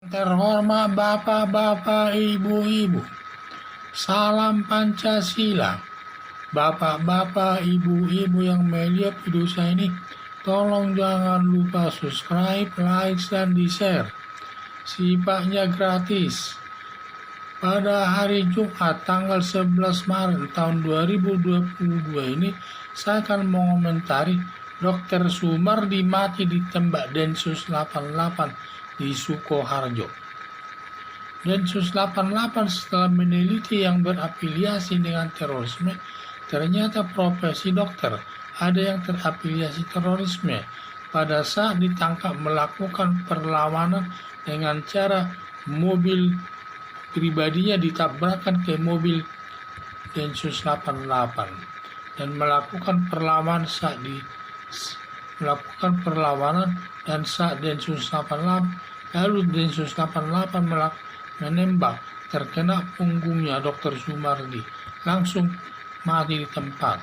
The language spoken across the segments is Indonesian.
Terhormat Bapak-Bapak, Ibu-Ibu, salam Pancasila. Bapak-bapak, Ibu-Ibu yang melihat video saya ini, tolong jangan lupa subscribe, like, dan di-share. Sifatnya gratis. Pada hari Jumat tanggal 11 Maret tahun 2022 ini, saya akan mengomentari Dr. Sumardi mati ditembak Densus 88 di Sukoharjo. Densus 88 setelah meneliti yang berafiliasi dengan terorisme, ternyata profesi dokter ada yang terafiliasi terorisme. Pada saat ditangkap melakukan perlawanan dengan cara mobil pribadinya ditabrakkan ke mobil Densus 88 dan melakukan perlawanan dan saat Densus 88 lalu Densus 88 menembak terkena punggungnya Dr. Sumardi, langsung mati di tempat.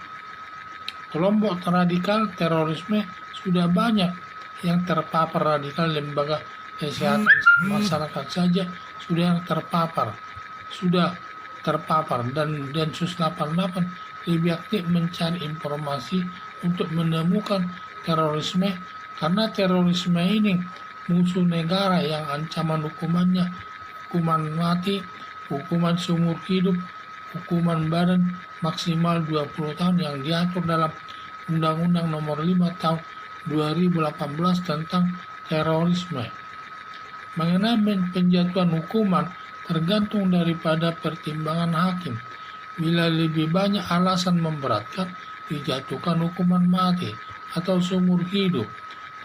Kelompok radikal terorisme sudah banyak yang terpapar radikal, lembaga kesehatan masyarakat saja sudah terpapar dan Densus 88 lebih aktif mencari informasi untuk menemukan terorisme, karena terorisme ini musuh negara yang ancaman hukumannya hukuman mati, hukuman seumur hidup, hukuman badan maksimal 20 tahun yang diatur dalam Undang-Undang Nomor 5 Tahun 2018 tentang terorisme. Mengenai penjatuhan hukuman tergantung daripada pertimbangan hakim. Bila lebih banyak alasan memberatkan, dijatuhkan hukuman mati atau seumur hidup.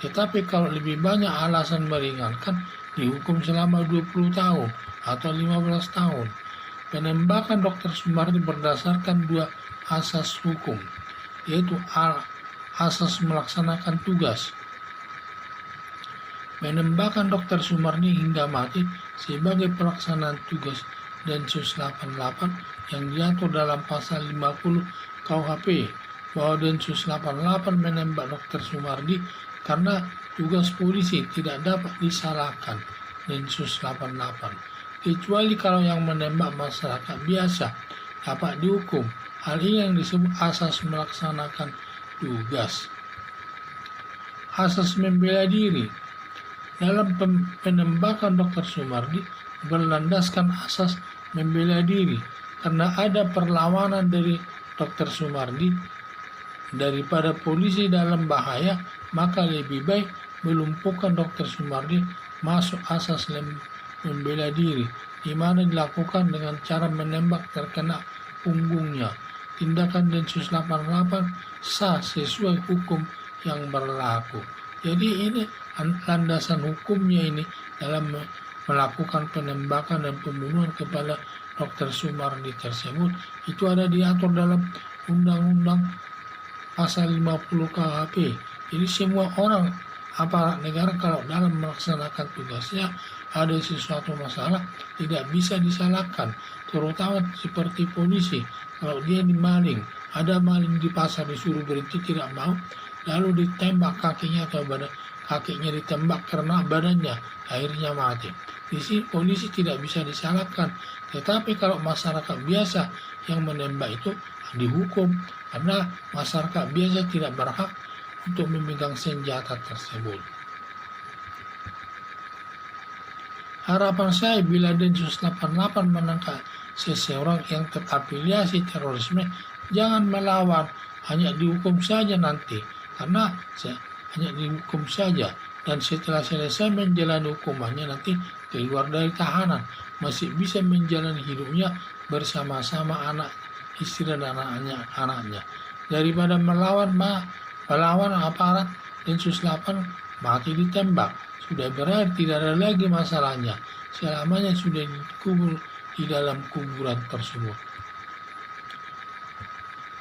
Tetapi kalau lebih banyak alasan meringankan, dihukum selama 20 tahun atau 15 tahun. Penembakan Dr. Sumardi berdasarkan dua asas hukum, yaitu asas melaksanakan tugas. Penembakan Dr. Sumardi hingga mati sebagai pelaksanaan tugas Densus 88 yang diatur dalam pasal 50 KUHP, bahwa Densus 88 menembak Dr. Sumardi karena tugas polisi tidak dapat disalahkan Densus 88, kecuali kalau yang menembak masyarakat biasa dapat dihukum. Hal ini yang disebut asas melaksanakan tugas. Asas membela diri. Dalam penembakan Dr. Sumardi berlandaskan asas membela diri, karena ada perlawanan dari Dr. Sumardi daripada polisi dalam bahaya, maka lebih baik melumpuhkan Dr. Sumardi masuk asas membela diri, di mana dilakukan dengan cara menembak terkena punggungnya. Tindakan Densus 88 sah sesuai hukum yang berlaku. Jadi ini landasan hukumnya ini dalam melakukan penembakan dan pembunuhan kepada Dr. Sumardi tersebut, itu ada diatur dalam Undang-Undang Pasal 50 KUHP. Jadi semua orang aparat negara kalau dalam melaksanakan tugasnya ada sesuatu masalah tidak bisa disalahkan, terutama seperti polisi. Kalau dia dimaling, ada maling di pasar disuruh berhenti tidak mau, lalu ditembak kakinya atau kakinya ditembak karena badannya, akhirnya mati. Di sini polisi tidak bisa disalahkan, tetapi kalau masyarakat biasa yang menembak itu dihukum, karena masyarakat biasa tidak berhak untuk memegang senjata tersebut. Harapan saya bila Densus 88 menangkap seseorang yang terafiliasi terorisme, jangan melawan, hanya dihukum saja nanti, karena hanya dihukum saja, dan setelah selesai menjalani hukumannya nanti keluar dari tahanan, masih bisa menjalani hidupnya bersama-sama anak, istri dan anaknya. Daripada melawan aparat Densus 8 mati ditembak, sudah berakhir, tidak ada lagi masalahnya, selamanya sudah dikubur di dalam kuburan tersebut.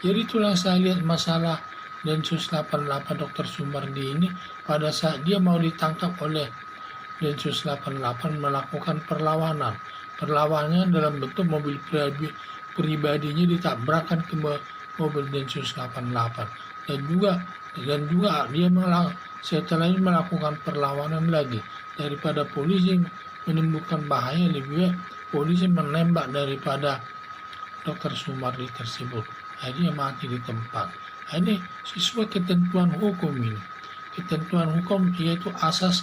Jadi itulah saya lihat masalah Densus 88 Dr. Sumardi ini pada saat dia mau ditangkap oleh Densus 88 melakukan perlawanan. Perlawanannya dalam bentuk mobil pribadinya ditabrakkan ke mobil Densus 88 dan juga dia setelah ini melakukan perlawanan lagi, daripada polisi menimbulkan bahaya, lebih baik polisi menembak daripada Dr. Sumardi tersebut. Akhirnya mati di tempat. Ini sesuai ketentuan hukum ini. Ketentuan hukum yaitu asas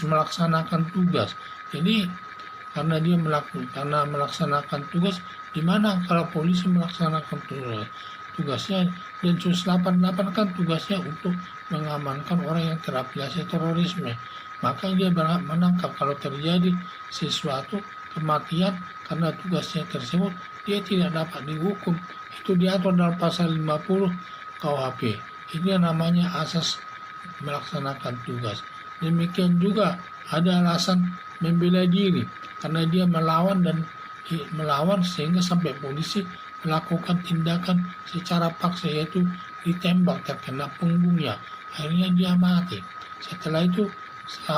melaksanakan tugas. Jadi karena dia melaksanakan tugas, di mana kalau polisi melaksanakan tugasnya, Densus 88 kan tugasnya untuk mengamankan orang yang terafiliasi terorisme. Maka dia berhak menangkap kalau terjadi sesuatu kematian karena tugasnya tersebut, dia tidak dapat dihukum. Itu diatur dalam pasal 50 KUHP. Ini namanya asas melaksanakan tugas. Demikian juga ada alasan membela diri karena dia melawan sehingga sampai polisi melakukan tindakan secara paksa, yaitu ditembak terkena punggungnya. Akhirnya dia mati. Setelah itu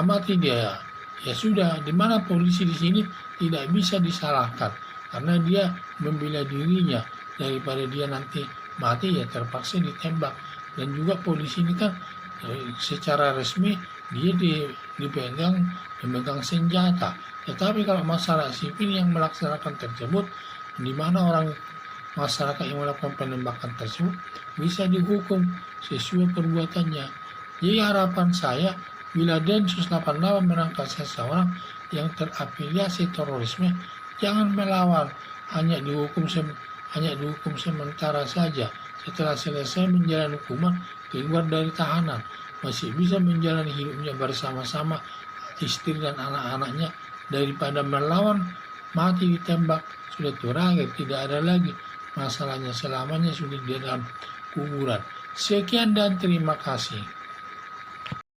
mati dia, ya sudah, di mana polisi di sini tidak bisa disalahkan karena dia membela dirinya, daripada dia nanti mati ya terpaksa ditembak. Dan juga polisi ini kan secara resmi dia dipegang senjata. Tetapi kalau masyarakat sipil yang melaksanakan tersebut, di mana masyarakat yang melakukan penembakan tersebut bisa dihukum sesuai perbuatannya. Jadi harapan saya, bila Densus 88 menangkap seseorang yang terafiliasi terorisme, jangan melawan, hanya dihukum sementara saja. Setelah selesai menjalani hukuman, keluar dari tahanan, masih bisa menjalani hidupnya bersama-sama istri dan anak-anaknya, daripada melawan mati ditembak. Sudah terakhir, tidak ada lagi masalahnya, selamanya sudah di dalam kuburan. Sekian dan terima kasih.